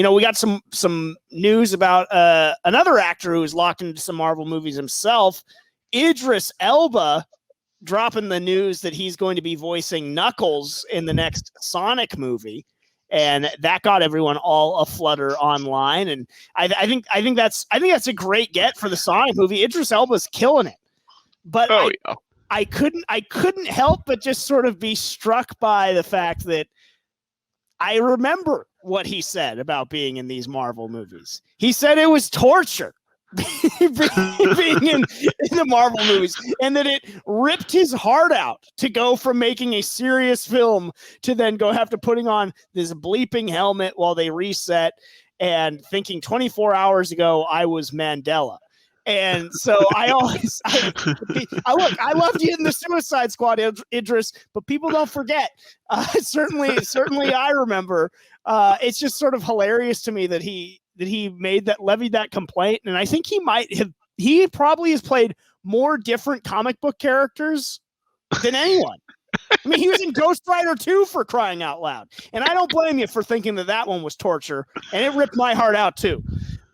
we got some news about another actor who is locked into some Marvel movies himself, Idris Elba, dropping the news that he's going to be voicing Knuckles in the next Sonic movie. And that got everyone all aflutter online. And I think that's a great get for the Sonic movie. Idris Elba's killing it. But I couldn't help but just sort of be struck by the fact that I remember what he said about being in these Marvel movies. He said it was torture being in the Marvel movies, and that it ripped his heart out to go from making a serious film to then go have to putting on this bleeping helmet while they reset and thinking 24 hours ago I was Mandela. And so I loved you in the Suicide Squad, Idris, but people don't forget. Certainly I remember. It's just sort of hilarious to me that he levied that complaint. And I think he probably has played more different comic book characters than anyone. I mean, he was in Ghost Rider 2 for crying out loud. And I don't blame you for thinking that one was torture. And it ripped my heart out too.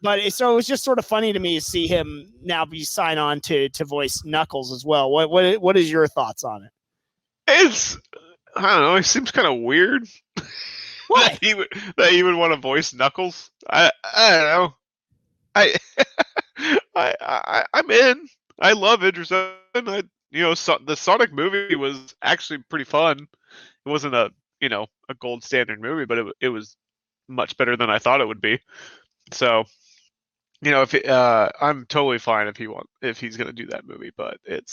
But so it was just sort of funny to me to see him now be signed on to voice Knuckles as well. What is your thoughts on it? I don't know. It seems kind of weird. What? that he would want to voice Knuckles. I don't know. I'm in. I love Idris Elba. The Sonic movie was actually pretty fun. It wasn't a gold standard movie, but it was much better than I thought it would be. So, if I'm totally fine if he's gonna do that movie, but it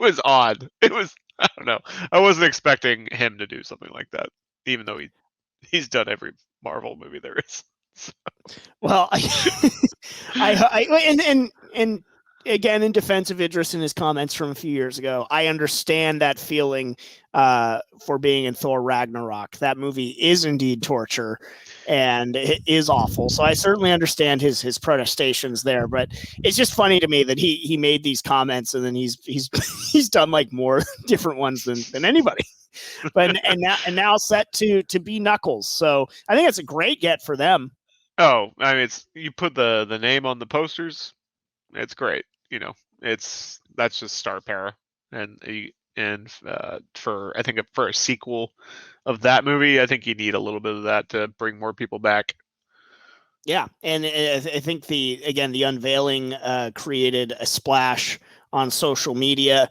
was odd. It was, I don't know. I wasn't expecting him to do something like that, even though he's done every Marvel movie there is. So. Well, and again, in defense of Idris and his comments from a few years ago, I understand that feeling for being in Thor Ragnarok. That movie is indeed torture, and it is awful. So I certainly understand his protestations there. But it's just funny to me that he made these comments, and then he's done like more different ones than anybody. But and now set to be Knuckles. So I think it's a great get for them. Oh, I mean, you put the name on the posters. It's great. That's just star power. And for a sequel of that movie, I think you need a little bit of that to bring more people back. Yeah, and I think the unveiling created a splash on social media.